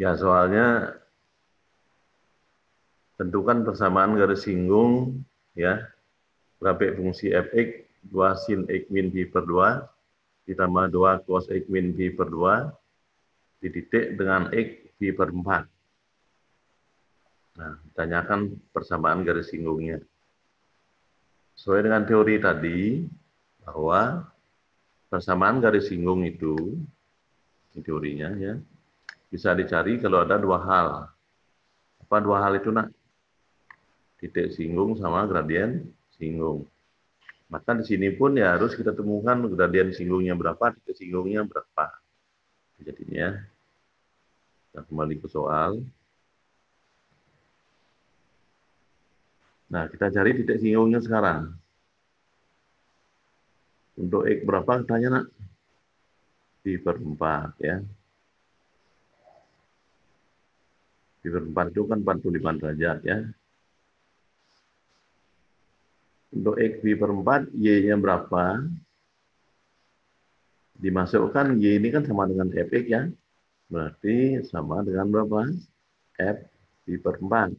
Ya, soalnya tentukan persamaan garis singgung ya, grafik fungsi fx 2 sin x min pi per 2 ditambah 2 cos x min pi per 2 dititik dengan x pi per 4. Nah, tanyakan persamaan garis singgungnya. Sesuai dengan teori tadi, bahwa persamaan garis singgung itu, ini teorinya ya, bisa dicari kalau ada dua hal. Apa dua hal itu, nak? Titik singgung sama gradien singgung. Maka di sini pun ya harus kita temukan gradien singgungnya berapa, titik singgungnya berapa. Jadinya, kita kembali ke soal. Nah, kita cari titik singgungnya sekarang. Untuk X berapa katanya, nak? Pi per 4 ya. Pi per 4 itu kan 45 derajat ya. Untuk X pi per 4, Y-nya berapa? Dimasukkan Y ini kan sama dengan Fx ya. Berarti sama dengan berapa? F pi per 4.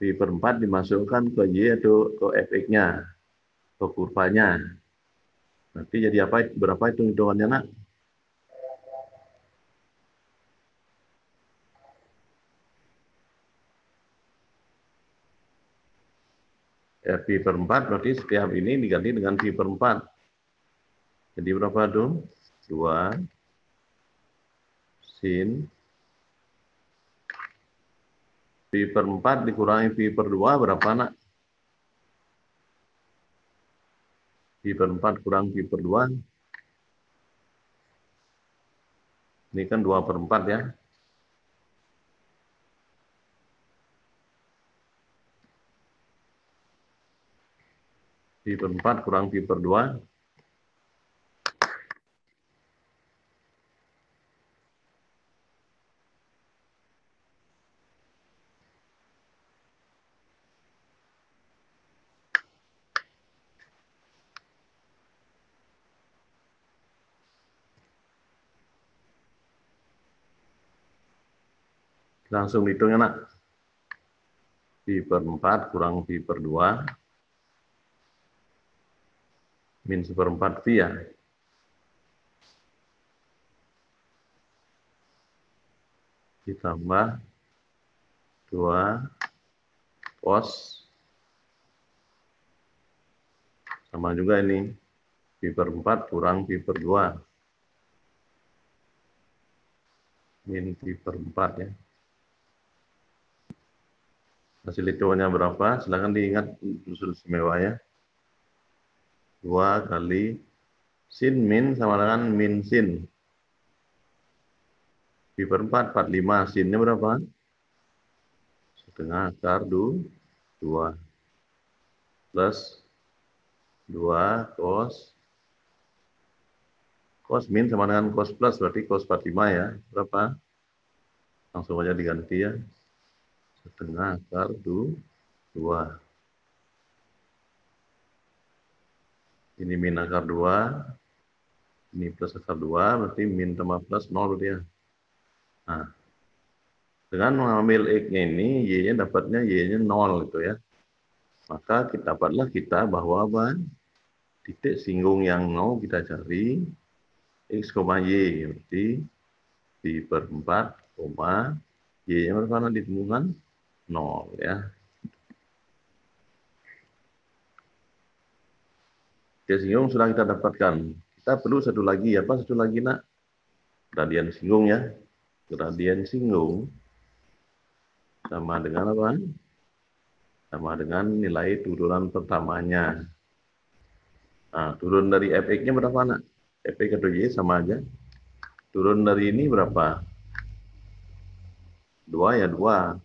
Pi per 4 dimasukkan ke Y atau ke Fx-nya, ke kurvanya. Nanti jadi apa? Berapa itu hitungannya, nak? F pi per 4 berarti setiap ini diganti dengan pi per 4. Jadi berapa tuh? 2 sin pi per 4 dikurangi pi per 2 berapa, nak? Pi per 4 kurang pi per 2. Ini kan 2 per 4 ya. Pi per 4 kurang pi per 2. Langsung hitungnya, nak. Pi per 4 kurang pi per 2. Min seperempat pi ya. Ditambah 2 cos. Sama juga ini. Pi per 4 kurang pi per 2. Min pi per 4 ya. Hasil hitungannya berapa? Silahkan diingat unsur istimewa ya. 2 kali sin min sama dengan min sin. Pi per 4, 45. Sinnya berapa? Setengah akar 2. Plus 2 cos. Cos min sama dengan cos plus, berarti cos 45 ya. Berapa? Langsung aja diganti ya. Setengah akar 2. Ini min akar 2. Ini plus akar 2, berarti min tambah plus 0 berarti ya. Nah, dengan mengambil X-nya ini, Y-nya dapatnya Y-nya 0 gitu ya. Maka dapatlah kita bahwa apa? Titik singgung yang mau kita cari X, Y. Berarti pi per 4, Y-nya berapa ditemukan? 0 ya. Titik singgung sudah kita dapatkan. Kita perlu satu lagi. Apa satu lagi, nak? Gradien singgung ya. Gradien singgung sama dengan apa? Sama dengan nilai turunan pertamanya. Nah, turun dari Fx-nya berapa, nak? Fx atau Y sama aja. Turun dari ini berapa? 2 ya 2.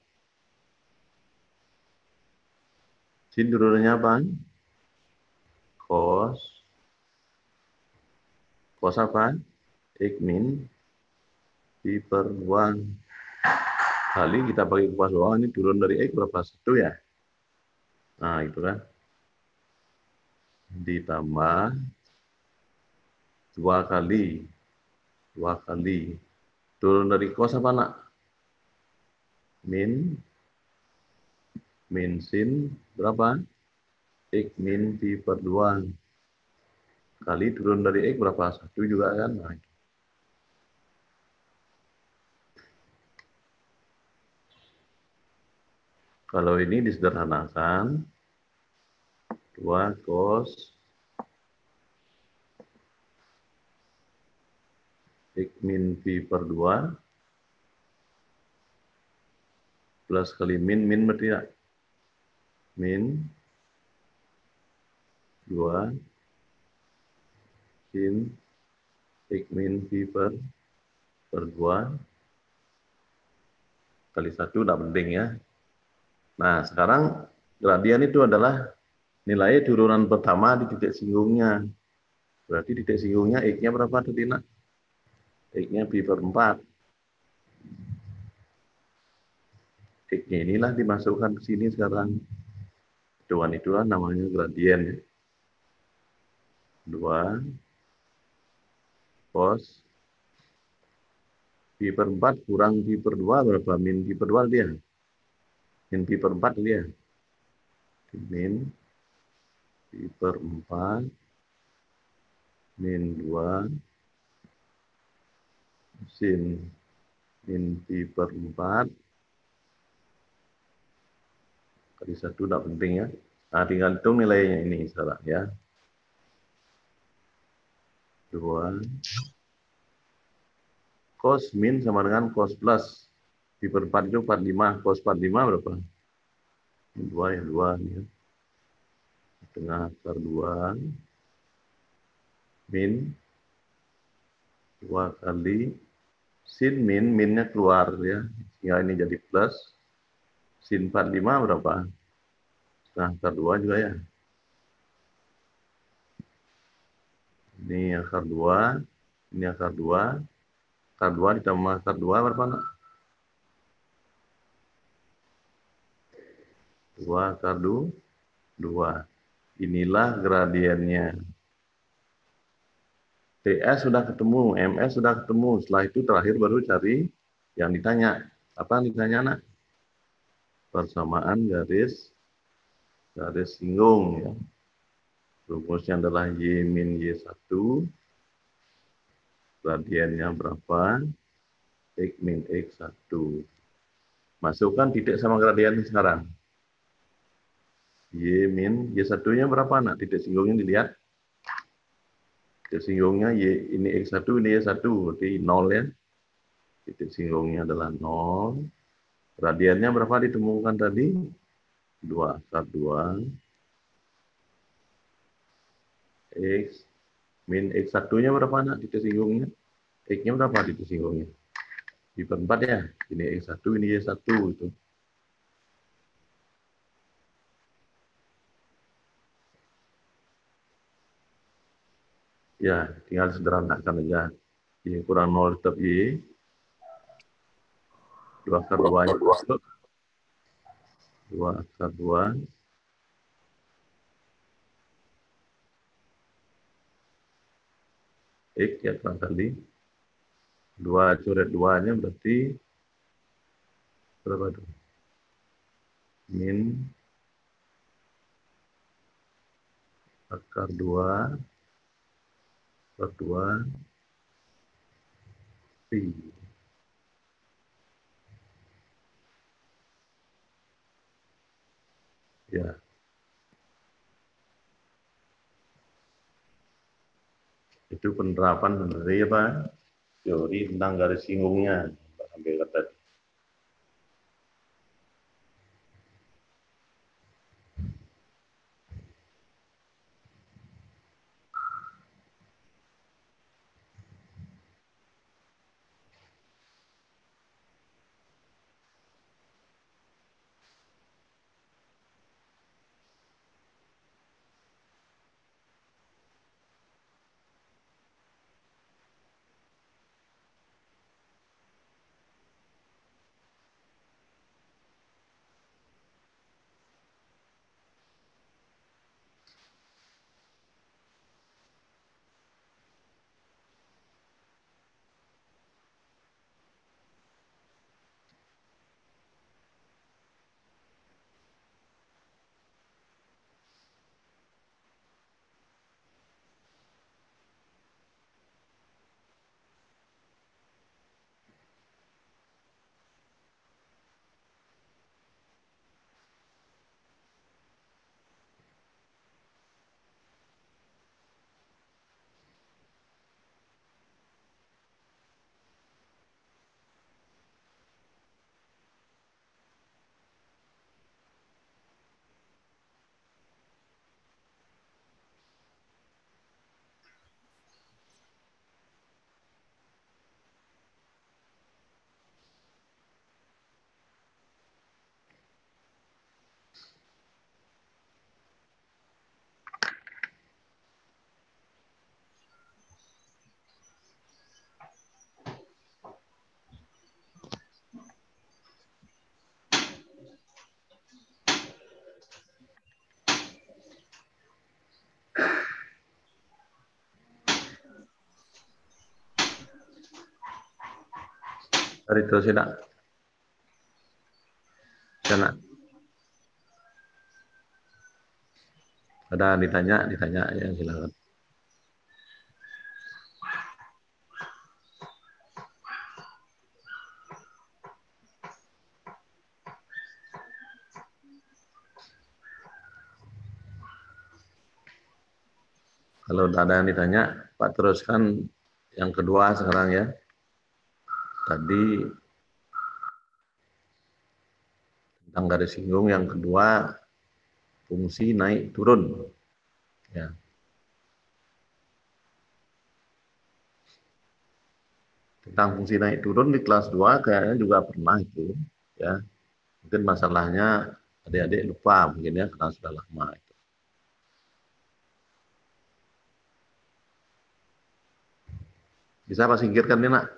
Sin turunannya apa? Cos. Cos apa? X min pi per 2. Kali kita pakai kupas bawah, ini turun dari X berapa? 1 ya? Nah, itu kan. Ditambah 2 kali Turun dari cos apa nak? Min sin berapa? X min pi per 2 kali turun dari X berapa? 1 juga kan? Nah, kalau ini disederhanakan, 2 cos X min pi per 2 plus kali min berarti ya? Min 2 sin X min pi per 2 kali 1 tidak penting ya. Nah, sekarang gradien itu adalah nilai turunan pertama di titik singgungnya. Berarti titik singgungnya X-nya berapa tadi nak? X-nya pi per 4. X-nya inilah dimasukkan ke sini sekarang. Hitungan itulah namanya gradien. 2 cos pi per 4 kurang pi per 2 berapa? Min pi per 2 dia. Min pi per 4 dia. Min pi per 4 min 2 sin min pi per 4 kali 1 tidak penting ya. Nah, tinggal hitung nilainya ini sekarang ya. 2 cos min sama dengan cos plus. Pi per 4 itu 45. Cos 45 berapa? 2 ya, 2 ya. Tengah akar 2 min 2 kali sin minnya keluar ya. Sehingga ini jadi plus. Sin 45 berapa? Setengah akar 2 juga ya. Ini akar 2, ini akar 2. Akar 2 ditambah akar 2 berapa nak? 2 akar 2. Inilah gradiennya. TS sudah ketemu, MS sudah ketemu. Setelah itu terakhir baru cari yang ditanya. Apa yang ditanya nak? Persamaan garis singgung ya. Rumusnya adalah Y min Y1. Gradiennya berapa? X min X1. Masukkan titik sama gradiennya sekarang. Y min Y1-nya berapa nak? Titik singgungnya dilihat. Titik singgungnya Y, ini X1, ini Y1. Berarti 0 ya. Titik singgungnya adalah 0. Gradiennya berapa ditemukan tadi? 2 akar 2 X min X1-nya berapa nak titik singgungnya? X-nya berapa titik singgungnya? Pi per 4 ya. Ini X1, ini Y1 itu. Ya, tinggal sederhanakan aja. Y kurang 0 tetap Y. 2 akar 2-nya masuk. 2 akar 2 X ya kurang kali. 2 coret 2-nya berarti berapa tuh? Min akar 2 per 2 pi. Ya, itu penerapan dari apa? Teori tentang garis singgungnya. Sampai kata Dari terus ya, sana ada ditanya ya silakan. Kalau ada yang ditanya, Pak teruskan yang kedua sekarang ya. Tadi tentang garis singgung yang kedua, fungsi naik turun. Ya. Tentang fungsi naik turun di kelas 2 kayaknya juga pernah itu. Ya. Mungkin masalahnya adik-adik lupa mungkin ya karena sudah lama. Bisa Pak singkirkan nih nak?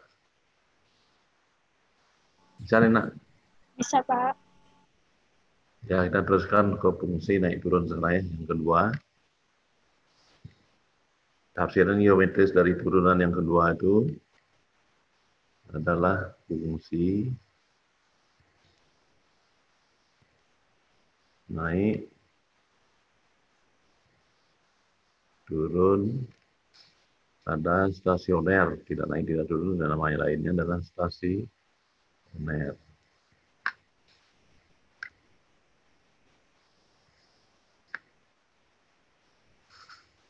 Bisa nih nak? Bisa, Pak. Ya kita teruskan ke fungsi naik turun sekarang ya. Yang kedua, tafsiran geometris dari turunan yang kedua itu adalah fungsi naik turun pada stasioner, tidak naik tidak turun dan namanya lainnya adalah stasioner.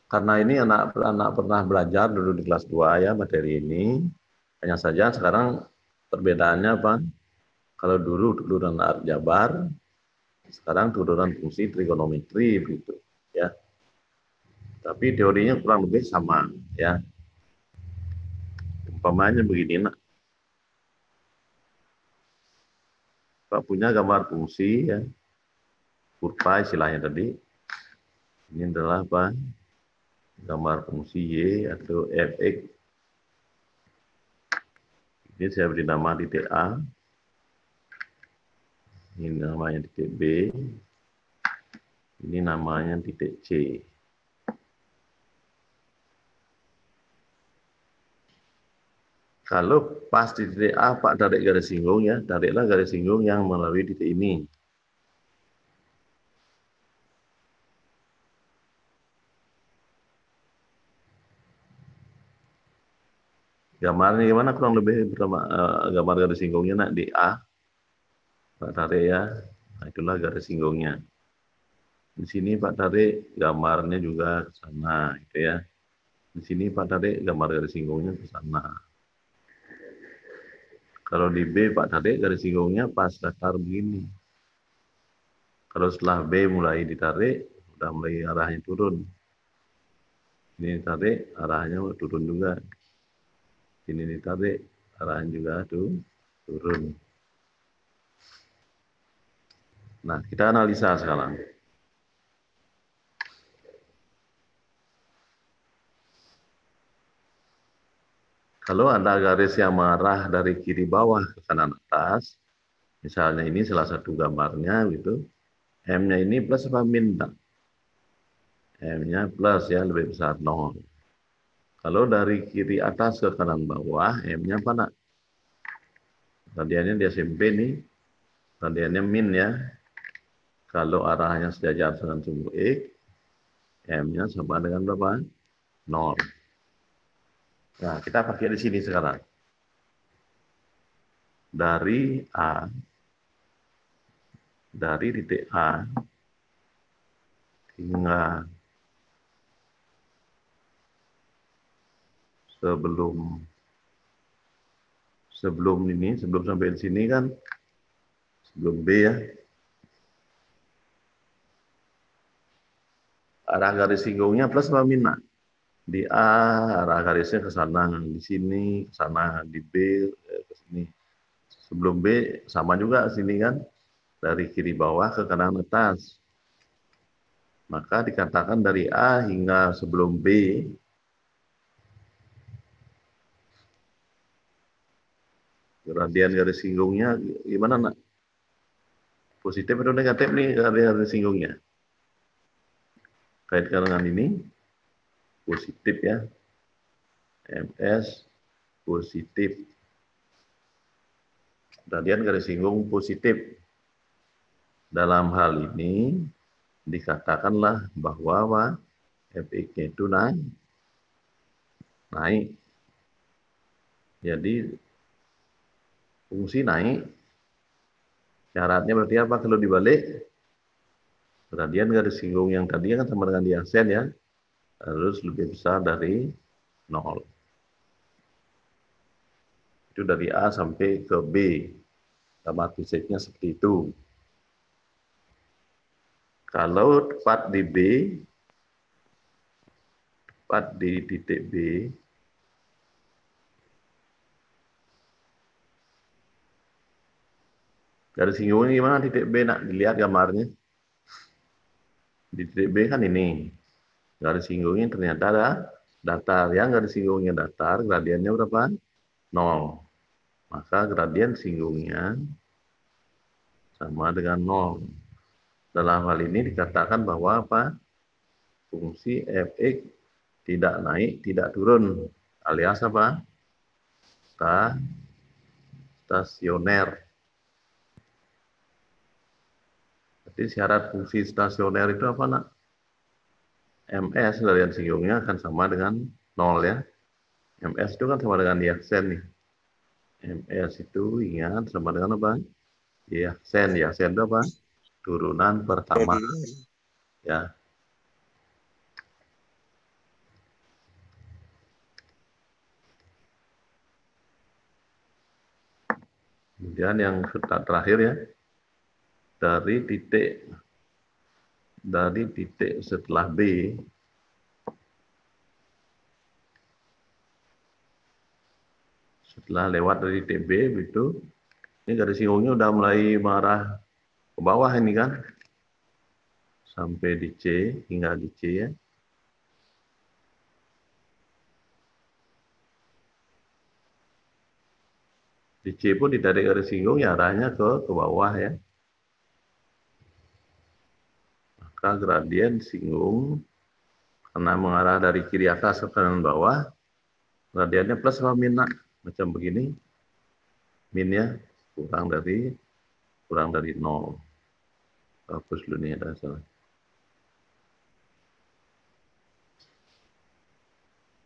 Karena ini anak-anak pernah belajar dulu di kelas 2 ya materi ini. Hanya saja sekarang perbedaannya apa? Kalau dulu turunan aljabar, sekarang turunan fungsi trigonometri begitu ya. Tapi teorinya kurang lebih sama ya. Umpamanya begini nak, Pak punya gambar fungsi ya, kurva istilahnya tadi. Ini adalah apa? Gambar fungsi y atau fx. Ini saya beri nama titik A. Ini namanya titik B. Ini namanya titik C. Kalau pas di titik A, Pak tarik garis singgung ya, tariklah garis singgung yang melalui titik ini. Gambarnya gimana kurang lebih pertama gambar garis singgungnya nak di A, Pak tarik ya. Nah, itulah garis singgungnya. Di sini Pak tarik gambarnya juga ke sana, gitu ya. Di sini Pak tarik gambar garis singgungnya ke sana. Kalau di B Pak tarik garis singgungnya pas datar begini. Kalau setelah B mulai ditarik, udah mulai arahnya turun. Ini ditarik, arahnya turun juga. Ini ditarik, arahnya juga tuh turun. Nah, kita analisa sekarang. Kalau ada garis yang mengarah dari kiri bawah ke kanan atas, misalnya ini salah satu gambarnya gitu, M-nya ini plus apa min? M-nya plus ya, lebih besar 0. Kalau dari kiri atas ke kanan bawah, M-nya apa nak? Radiannya di SMP nih, radiannya min ya. Kalau arahnya sejajar dengan sumbu X, M-nya sama dengan berapa? 0. Nah, kita pakai di sini sekarang. Dari A, dari titik A hingga sebelum sebelum sampai di sini kan, sebelum B ya, arah garis singgungnya plus apa min? Di A arah garisnya ke sana, di sini ke sana, di B ke sini. Sebelum B sama juga sini kan, dari kiri bawah ke kanan atas. Maka dikatakan dari A hingga sebelum B, radian garis singgungnya gimana nak? Positif atau negatif nih garis singgungnya? Kaitkan dengan ini, positif ya, MS positif. Gradian garis singgung positif. Dalam hal ini dikatakanlah bahwa fx-nya itu naik. Jadi fungsi naik. Syaratnya berarti apa? Kalau dibalik, gradian garis singgung yang tadi kan sama dengan di aksen ya, harus lebih besar dari 0. Itu dari A sampai ke B. Sama fisiknya seperti itu. Kalau tepat di B, tepat di titik B, garis singgungnya gimana titik B? Nak dilihat gambarnya. Di titik B kan ini. Garis singgungnya ternyata ada datar. Yang garis singgungnya datar, gradiennya berapa? 0. Maka gradien singgungnya sama dengan 0. Dalam hal ini dikatakan bahwa apa? Fungsi fx tidak naik, tidak turun. Alias apa? Stasioner. Jadi syarat fungsi stasioner itu apa, nak? MS, gradien singgungnya akan sama dengan 0 ya. MS itu kan sama dengan diaksen nih. MS itu ingat sama dengan apa? Diaksen. Diaksen itu apa? Turunan pertama. Ya. Kemudian yang terakhir ya, dari titik setelah B, setelah lewat dari titik B itu, ini garis singgungnya udah mulai mengarah ke bawah ini kan, sampai di C, hingga di C ya. Di C pun ditarik garis singgung ya arahnya ke bawah ya. Maka gradien singgung karena mengarah dari kiri atas ke kanan bawah, gradiennya plus apa min, macam begini, minnya kurang dari 0. Hapus dulu nih, ada salah.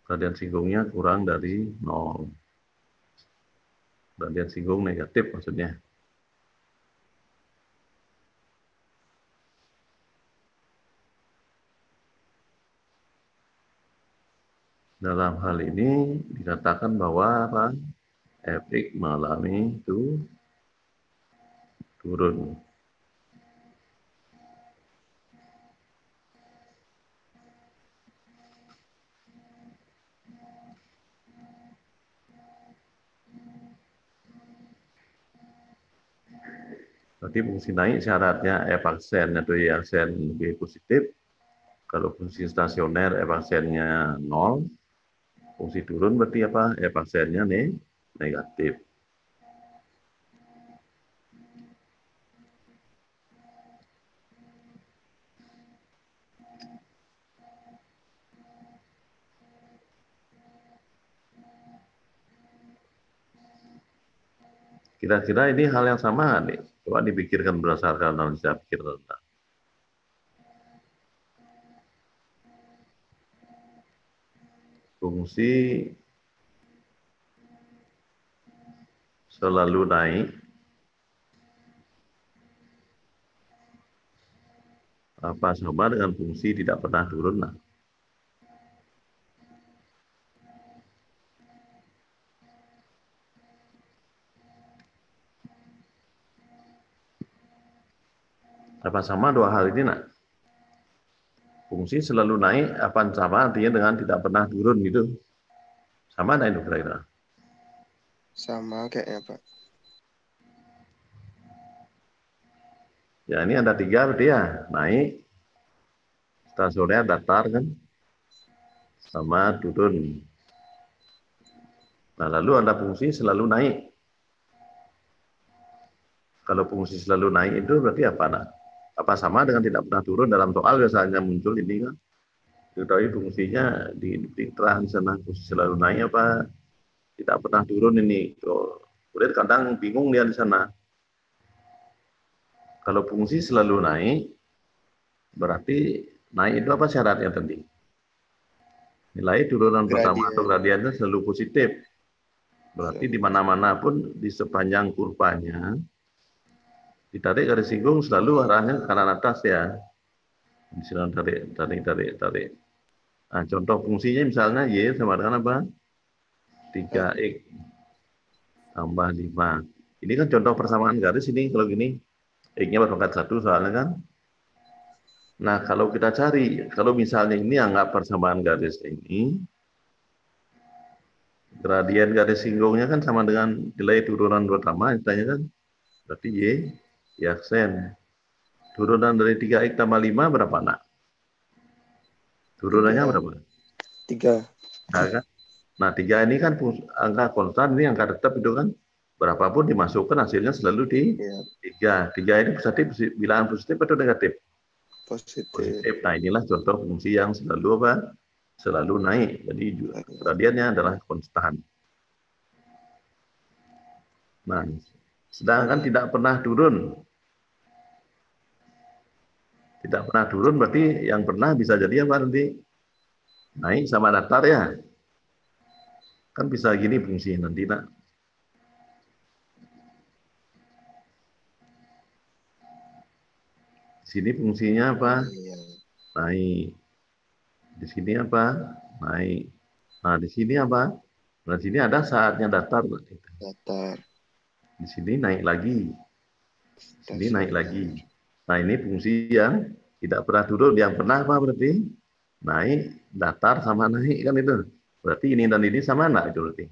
Gradien singgungnya kurang dari 0. Gradien singgung negatif maksudnya. Dalam hal ini dikatakan bahwa apa? Fx mengalami itu turun. Berarti fungsi naik syaratnya f aksen atau y aksen lebih positif. Kalau fungsi stasioner f aksennya 0, fungsi turun berarti apa? F aksennya negatif. Kira-kira ini hal yang sama nih. Coba dipikirkan berdasarkan analisa pikir rendah. Fungsi selalu naik apa sama dengan fungsi tidak pernah turun? Nah, apa sama dua hal ini, nak? Fungsi selalu naik apa sama artinya dengan tidak pernah turun gitu? Sama nah itu kira-kira? Sama kayaknya, Pak. Ya ini ada 3 berarti ya, naik, stasioner datar kan, sama turun. Nah lalu ada fungsi selalu naik. Kalau fungsi selalu naik itu berarti apa? Nah, apa sama dengan tidak pernah turun? Dalam soal biasanya muncul ini kan, diketahui fungsinya di terang di sana fungsi selalu naik apa tidak pernah turun ini. Tuh. Murid kadang bingung dia di sana. Kalau fungsi selalu naik, berarti naik itu apa syaratnya tadi? Nilai turunan pertama atau Gradien. gradiennya selalu positif. Berarti di Selalu. mana-mana pun di sepanjang kurvanya, ditarik garis singgung selalu arahnya ke kanan atas ya. Misalnya tarik. Nah, contoh fungsinya misalnya Y sama dengan apa? Hah? 3X tambah 5. Ini kan contoh persamaan garis ini kalau gini. X-nya berpangkat 1 soalnya kan. Nah, kalau kita cari, kalau misalnya ini anggap persamaan garis ini, gradien garis singgungnya kan sama dengan nilai turunan pertama, istilahnya kan. Berarti Y aksen. Turunan dari 3X tambah 5 berapa, nak? Turunannya 3. berapa? 3. Nah, kan? Nah, 3 ini kan angka konstan, ini angka tetap itu kan. Berapapun dimasukkan hasilnya selalu di Ya, 3. 3 ini bilangan positif atau negatif? positif. Positif. Nah, inilah contoh fungsi yang selalu apa? Selalu naik. Jadi gradiennya adalah konstan. Nah, sedangkan tidak pernah turun. Tidak pernah turun berarti yang pernah bisa jadi apa nanti? Naik sama datar ya. Kan bisa gini fungsinya nanti, nak. Di sini fungsinya apa? Iya. Naik. Di sini apa? Naik. Nah, di sini apa? Nah, di sini ada saatnya datar. Datar. Di sini naik lagi. Di sini naik lagi. Stasioner. Nah, ini fungsi yang tidak pernah turun. Yang pernah apa berarti? Naik, datar, sama naik kan itu. Berarti ini dan ini sama enggak itu berarti?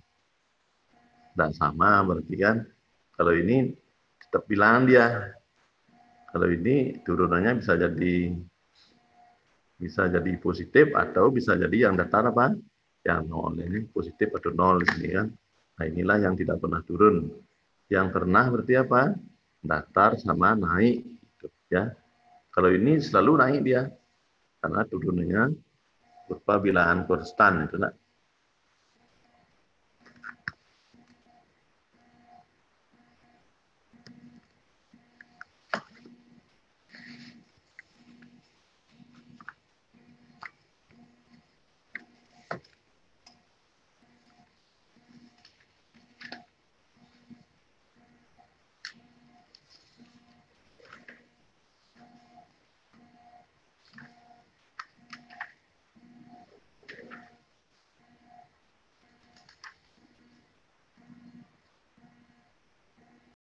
Tidak sama berarti kan. Kalau ini tetap bilangan dia. Kalau ini turunannya bisa jadi positif atau bisa jadi yang datar apa? Yang nol. Ini positif atau nol di sini kan. Nah, inilah yang tidak pernah turun. Yang pernah berarti apa? Datar sama naik gitu, ya. Kalau ini selalu naik dia karena turunannya berupa bilangan konstan itu, nak.